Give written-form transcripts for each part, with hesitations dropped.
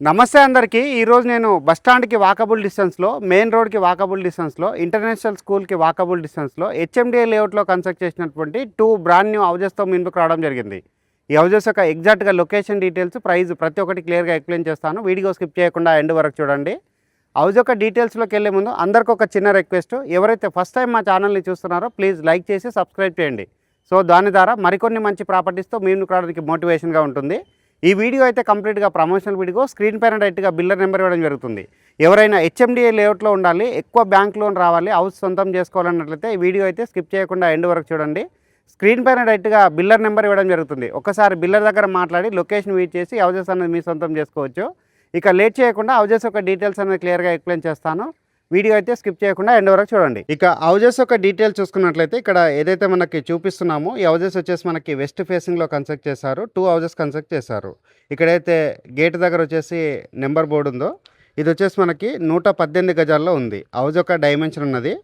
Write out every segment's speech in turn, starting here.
నమస్తే అందరికీ. ఈరోజు నేను బస్ స్టాండ్‌కి వాకబుల్ డిస్టెన్స్‌లో, మెయిన్ రోడ్‌కి వాకబుల్ డిస్టెన్స్‌లో, ఇంటర్నేషనల్ స్కూల్‌కి వాకబుల్ డిస్టెన్స్‌లో హెచ్ఎండిఏ లేఅవుట్‌లో కన్స్ట్రక్ట్ చేసినటువంటి 2 బ్రాండ్ న్యూ హౌజెస్‌తో మీ ముందుకు రావడం జరిగింది. ఈ హౌజెస్ యొక్క ఎగ్జాక్ట్‌గా లొకేషన్ డీటెయిల్స్, ప్రైస్ ప్రతి ఒక్కటి క్లియర్‌గా ఎక్స్‌ప్లెయిన్ చేస్తాను. వీడియో స్కిప్ చేయకుండా ఎండ్ వరకు చూడండి. హౌస్ యొక్క డీటెయిల్స్‌లోకి వెళ్ళే ముందు అందరికి ఒక చిన్న రిక్వెస్ట్. ఎవరైతే ఫస్ట్ టైం మా ఛానల్‌ని చూస్తున్నారో ప్లీజ్ లైక్ చేసి సబ్స్క్రైబ్ చేయండి. సో దాని ద్వారా మరికొన్ని మంచి ప్రాపర్టీస్‌తో మీ ముందుకు రావడానికి మోటివేషన్‌గా ఉంటుంది. ఈ వీడియో అయితే కంప్లీట్గా ప్రమోషనల్ వీడియో. స్క్రీన్ పైన డైరెక్ట్గా బిల్లర్ నెంబర్ ఇవ్వడం జరుగుతుంది. ఎవరైనా హెచ్ఎండిఏ లేఅవుట్లో ఉండాలి, ఎక్కువ బ్యాంక్ లోన్ రావాలి, హౌస్ సొంతం చేసుకోవాలన్నట్లయితే ఈ వీడియో అయితే స్కిప్ చేయకుండా ఎండ్ వరకు చూడండి. స్క్రీన్ పైన డైరెక్ట్గా బిల్లర్ నెంబర్ ఇవ్వడం జరుగుతుంది. ఒక్కసారి బిల్లర్ దగ్గర మాట్లాడి లొకేషన్ విజిట్ చేసి హౌజెస్ అనేది మీ సొంతం చేసుకోవచ్చు. ఇక లేట్ చేయకుండా హౌజెస్ యొక్క డీటెయిల్స్ అనేది క్లియర్గా ఎక్స్ప్లెయిన్ చేస్తాను. వీడియో అయితే స్కిప్ చేయకుండా ఎండ్ వరకు చూడండి. ఇక హౌజెస్ యొక్క డీటెయిల్స్ చూసుకున్నట్లయితే ఇక్కడ ఏదైతే మనకి చూపిస్తున్నామో ఈ హౌజెస్ వచ్చేసి మనకి వెస్ట్ ఫేసింగ్లో కన్స్ట్రక్ట్ చేశారు. 2 హౌజెస్ కన్స్ట్రక్ట్ చేశారు. ఇక్కడైతే గేట్ దగ్గర వచ్చేసి నెంబర్ బోర్డు ఉందో ఇది వచ్చేసి మనకి 118 గజాల్లో ఉంది. హౌస్ యొక్క డైమెన్షన్ ఉన్నది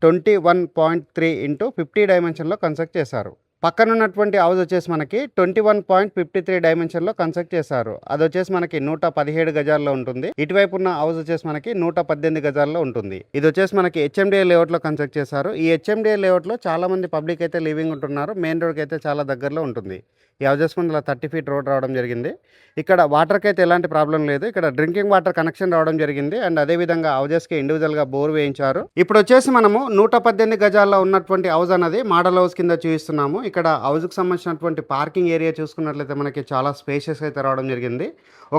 21.3 ఇంటూ 50 డైమెన్షన్లో కన్స్ట్రక్ట్ చేశారు. పక్కన ఉన్నటువంటి హౌస్ వచ్చేసి మనకి 21.53 డైమెన్షన్లో కన్స్ట్రక్ట్ చేశారు. అది వచ్చేసి మనకి 117 గజాల్లో ఉంటుంది. ఇటువైపు ఉన్న హౌస్ వచ్చేసి మనకి 118 గజాల్లో ఉంటుంది. ఇది వచ్చేసి మనకి హెచ్ఎండిఏ లేఅవుట్లో కన్స్ట్రక్ట్ చేశారు. ఈ హెచ్ఎండిఏ లేఅవుట్లో చాలా మంది పబ్లిక్ అయితే లివింగ్ ఉంటున్నారు. మెయిన్ రోడ్కి అయితే చాలా దగ్గరలో ఉంటుంది. ఈ హౌజెస్ ముందు 30 ఫీట్ రోడ్ రావడం జరిగింది. ఇక్కడ వాటర్కి అయితే ఎలాంటి ప్రాబ్లం లేదు. ఇక్కడ డ్రింకింగ్ వాటర్ కనెక్షన్ రావడం జరిగింది. అండ్ అదేవిధంగా హౌజెస్కి ఇండివిజువల్గా బోర్ వేయించారు. ఇప్పుడు వచ్చేసి మనము 118 గజాల్లో ఉన్నటువంటి హౌస్ అనేది మోడల్ హౌస్ కింద చూపిస్తున్నాము. ఇక్కడ హౌస్కి సంబంధించినటువంటి పార్కింగ్ ఏరియా చూసుకున్నట్లయితే మనకి చాలా స్పేషియస్ అయితే రావడం జరిగింది.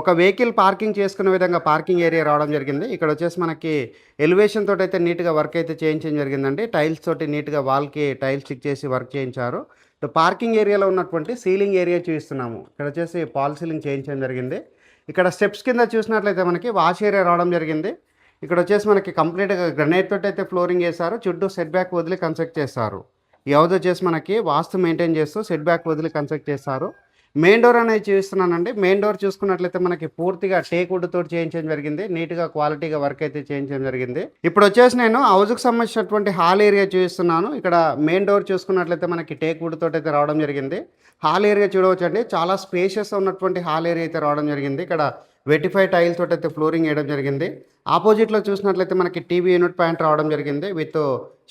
ఒక వెహికల్ పార్కింగ్ చేసుకునే విధంగా పార్కింగ్ ఏరియా రావడం జరిగింది. ఇక్కడ వచ్చేసి మనకి ఎలివేషన్ తోటి అయితే నీట్గా వర్క్ అయితే చేయించడం జరిగిందండి. టైల్స్ తోటి నీట్గా వాల్కి టైల్స్ స్టిక్ చేసి వర్క్ చేయించారు. పార్కింగ్ ఏరియాలో ఉన్నటువంటి సీలింగ్ ఏరియా చూపిస్తున్నాము. ఇక్కడ వచ్చేసి పాల్ సీలింగ్ చేయించడం జరిగింది. ఇక్కడ స్టెప్స్ కింద చూసినట్లయితే మనకి వాష్ ఏరియా రావడం జరిగింది. ఇక్కడ వచ్చేసి మనకి కంప్లీట్గా గ్రనైట్ తోటి అయితే ఫ్లోరింగ్ వేశారు. చుట్టూ సెట్ బ్యాక్ వదిలి కన్స్ట్రక్ట్ చేశారు. ఈ హౌస్ వచ్చేసి మనకి వాస్తు మెయింటైన్ చేస్తూ సెట్ బ్యాక్ వదిలి కన్స్ట్రక్ట్ చేశారు. మెయిన్ డోర్ అనేది చూపిస్తున్నానండి. మెయిన్ డోర్ చూసుకున్నట్లయితే మనకి పూర్తిగా టేక్ వుడ్ తోటి చేయించడం జరిగింది. నీట్గా క్వాలిటీగా వర్క్ అయితే చేయించడం జరిగింది. ఇప్పుడు వచ్చేసి నేను హౌస్కి సంబంధించినటువంటి హాల్ ఏరియా చూపిస్తున్నాను. ఇక్కడ మెయిన్ డోర్ చూసుకున్నట్లయితే మనకి టేక్ వుడ్ తోటి అయితే రావడం జరిగింది. హాల్ ఏరియా చూడవచ్చండి. చాలా స్పేషియస్ ఉన్నటువంటి హాల్ ఏరియా అయితే రావడం జరిగింది. ఇక్కడ వెటిఫై టైల్ తోటి అయితే ఫ్లోరింగ్ వేయడం జరిగింది. ఆపోజిట్లో చూసినట్లయితే మనకి టీవీ యూనిట్ పాయింట్ రావడం జరిగింది. విత్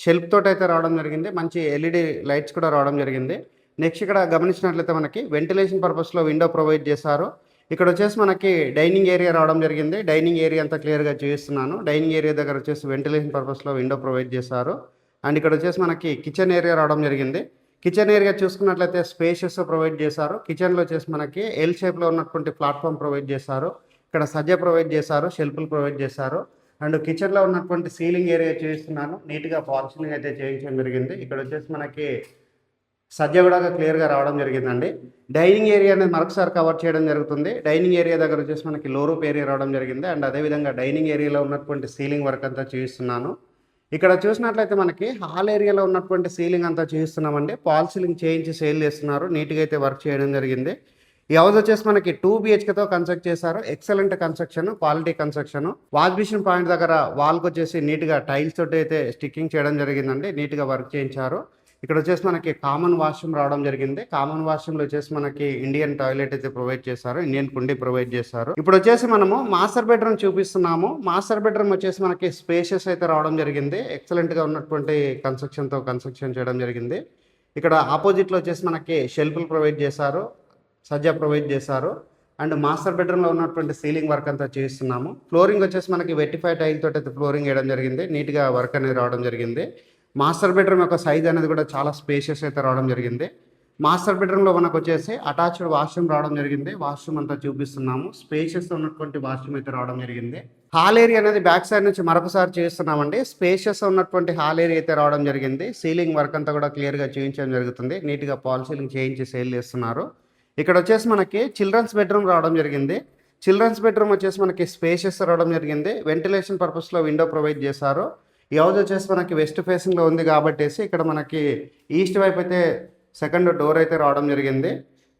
షెల్ఫ్ తోటి అయితే రావడం జరిగింది. మంచి ఎల్ఈడి లైట్స్ కూడా రావడం జరిగింది. నెక్స్ట్ ఇక్కడ గమనించినట్లయితే మనకి వెంటిలేషన్ పర్పస్లో విండో ప్రొవైడ్ చేశారు. ఇక్కడ వచ్చేసి మనకి డైనింగ్ ఏరియా రావడం జరిగింది. డైనింగ్ ఏరియా అంతా క్లియర్గా చూపిస్తున్నాను. డైనింగ్ ఏరియా దగ్గర వచ్చేసి వెంటిలేషన్ పర్పస్లో విండో ప్రొవైడ్ చేశారు. అండ్ ఇక్కడ వచ్చేసి మనకి కిచెన్ ఏరియా రావడం జరిగింది. కిచెన్ ఏరియా చూసుకున్నట్లయితే స్పేషియస్ ప్రొవైడ్ చేశారు. కిచెన్లో వచ్చేసి మనకి ఎల్ షేప్లో ఉన్నటువంటి ప్లాట్ఫామ్ ప్రొవైడ్ చేశారు. ఇక్కడ సజ్జ ప్రొవైడ్ చేశారు, షెల్ఫ్లు ప్రొవైడ్ చేశారు. అండ్ కిచెన్లో ఉన్నటువంటి సీలింగ్ ఏరియా చూపిస్తున్నాను. నీట్గా ఫాల్ సీలింగ్ అయితే చేయించడం జరిగింది. ఇక్కడ వచ్చేసి మనకి సజ్జ కూడా క్లియర్గా రావడం జరిగిందండి. డైనింగ్ ఏరియా అనేది మరొకసారి కవర్ చేయడం జరుగుతుంది. డైనింగ్ ఏరియా దగ్గర వచ్చేసి మనకి లో రూప్ ఏరియా రావడం జరిగింది. అండ్ అదేవిధంగా డైనింగ్ ఏరియాలో ఉన్నటువంటి సీలింగ్ వర్క్ అంతా చూపిస్తున్నాను. ఇక్కడ చూసినట్లయితే మనకి హాల్ ఏరియాలో ఉన్నటువంటి సీలింగ్ అంతా చూపిస్తున్నామండి. పాల్ సీలింగ్ చేయించి సేల్ చేస్తున్నారు. నీట్గా అయితే వర్క్ చేయడం జరిగింది. ఈ హౌస్ వచ్చేసి మనకి 2 BHKతో కన్స్ట్రక్ట్ చేశారు. Excellent construction, quality construction. Wash basin point దగ్గర వాల్కి వచ్చేసి నీట్గా టైల్స్ తోటి అయితే స్టిక్కింగ్ చేయడం జరిగిందండి. నీట్గా వర్క్ చేయించారు. ఇక్కడ వచ్చేసి మనకి కామన్ వాష్రూమ్ రావడం జరిగింది. కామన్ వాష్రూమ్లో వచ్చేసి మనకి ఇండియన్ టాయిలెట్ అయితే ప్రొవైడ్ చేశారు. ఇండియన్ కుండీ ప్రొవైడ్ చేశారు. ఇప్పుడు వచ్చేసి మనము మాస్టర్ బెడ్రూమ్ చూపిస్తున్నాము. మాస్టర్ బెడ్రూమ్ వచ్చేసి మనకి స్పేషియస్ అయితే రావడం జరిగింది. ఎక్సలెంట్గా ఉన్నటువంటి కన్స్ట్రక్షన్ చేయడం జరిగింది. ఇక్కడ ఆపోజిట్లో వచ్చేసి మనకి షెల్ఫ్లు ప్రొవైడ్ చేశారు, సజ్జా ప్రొవైడ్ చేశారు. అండ్ మాస్టర్ బెడ్రూమ్లో ఉన్నటువంటి సీలింగ్ వర్క్ అంతా చేస్తున్నాము. ఫ్లోరింగ్ వచ్చేసి మనకి వెటిఫై టైల్ తోటి అయితే ఫ్లోరింగ్ వేయడం జరిగింది. నీట్గా వర్క్ అనేది రావడం జరిగింది. మాస్టర్ బెడ్రూమ్ యొక్క సైజ్ అనేది కూడా చాలా స్పేషియస్ అయితే రావడం జరిగింది. మాస్టర్ బెడ్రూమ్లో మనకు వచ్చేసి అటాచ్డ్ వాష్రూమ్ రావడం జరిగింది. వాష్రూమ్ అంతా చూపిస్తున్నాము. స్పేషియస్ ఉన్నటువంటి వాష్రూమ్ అయితే రావడం జరిగింది. హాల్ ఏరియా అనేది బ్యాక్ సైడ్ నుంచి మరొకసారి చేస్తున్నామండి. స్పేషియస్ ఉన్నటువంటి హాల్ ఏరియా అయితే రావడం జరిగింది. సీలింగ్ వర్క్ అంతా కూడా క్లియర్గా చూపించడం జరుగుతుంది. నీట్గా పాల్ సీలింగ్ చేయించి సేల్ చేస్తున్నారు. ఇక్కడ వచ్చేసి మనకి చిల్డ్రన్స్ బెడ్రూమ్ రావడం జరిగింది. చిల్డ్రన్స్ బెడ్రూమ్ వచ్చేసి మనకి స్పేషియస్ రావడం జరిగింది. వెంటిలేషన్ పర్పస్లో విండో ప్రొవైడ్ చేశారు. ఈ హౌస్ వచ్చేసి మనకి వెస్ట్ ఫేసింగ్లో ఉంది కాబట్టి ఇక్కడ మనకి ఈస్ట్ వైపు అయితే సెకండ్ డోర్ అయితే రావడం జరిగింది.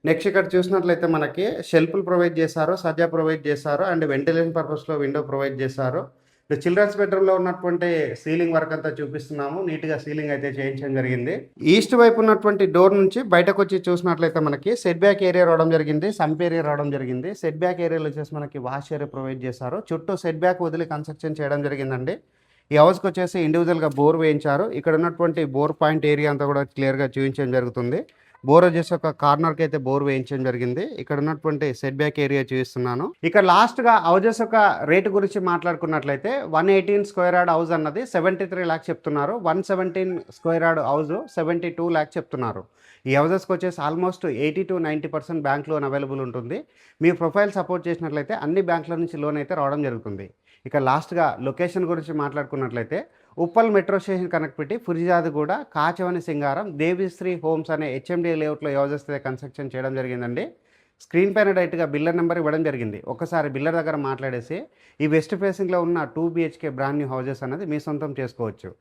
నెక్స్ట్ ఇక్కడ చూసినట్లయితే మనకి షెల్ఫ్లు ప్రొవైడ్ చేశారు, సజ్జా ప్రొవైడ్ చేశారు. అండ్ వెంటిలేషన్ పర్పస్లో విండో ప్రొవైడ్ చేశారు. చిల్డ్రన్స్ బెడ్రూమ్లో ఉన్నటువంటి సీలింగ్ వర్క్ అంతా చూపిస్తున్నాము. నీట్గా సీలింగ్ అయితే చేయించడం జరిగింది. ఈస్ట్ వైపు ఉన్నటువంటి డోర్ నుంచి బయటకు వచ్చి చూసినట్లయితే మనకి సెట్ బ్యాక్ ఏరియా రావడం జరిగింది, సంప్ ఏరియా రావడం జరిగింది. సెట్ బ్యాక్ ఏరియాలో వచ్చేసి మనకి వాష్ ఏరియా ప్రొవైడ్ చేశారు. చుట్టూ సెట్ బ్యాక్ వదిలి కన్స్ట్రక్షన్ చేయడం జరిగిందండి. ఈ హౌస్కి వచ్చేసి ఇండివిజువల్గా బోర్ వేయించారు. ఇక్కడ ఉన్నటువంటి బోర్ పాయింట్ ఏరియా అంతా కూడా క్లియర్గా చూపించడం జరుగుతుంది. బోర్ వచ్చేసి ఒక కార్నర్కి అయితే బోర్ వేయించడం జరిగింది. ఇక్కడ ఉన్నటువంటి సెట్ బ్యాక్ ఏరియా చూపిస్తున్నాను. ఇక్కడ లాస్ట్గా హౌజెస్ యొక్క రేటు గురించి మాట్లాడుకున్నట్లయితే 118 స్క్వేర్ యార్డ్ హౌస్ అన్నది 73 ల్యాక్స్ చెప్తున్నారు. 117 స్క్వేర్ యార్డ్ హౌస్ 72 ల్యాక్స్ చెప్తున్నారు. ఈ హౌజెస్కి వచ్చేసి almost 80 to 90% bank loan available ఉంటుంది. మీ ప్రొఫైల్ సపోర్ట్ చేసినట్లయితే అన్ని బ్యాంకుల నుంచి లోన్ అయితే రావడం జరుగుతుంది. ఇక లాస్ట్గా లొకేషన్ గురించి మాట్లాడుకున్నట్లయితే Uppal metro station connectivity, Peerzadiguda, Kachavani, Singaram, Devishri homes అనే హెచ్ఎండి లేఅవుట్లో హౌజెస్ కన్స్ట్రక్షన్ చేయడం జరిగిందండి. స్క్రీన్ పైన డైరెక్ట్గా బిల్లర్ నెంబర్ ఇవ్వడం జరిగింది. ఒకసారి బిల్లర్ దగ్గర మాట్లాడేసి ఈ వెస్ట్ ఫేసింగ్లో ఉన్న 2 BHK బ్రాండ్ న్యూ హౌజెస్ అనేది మీ సొంతం చేసుకోవచ్చు.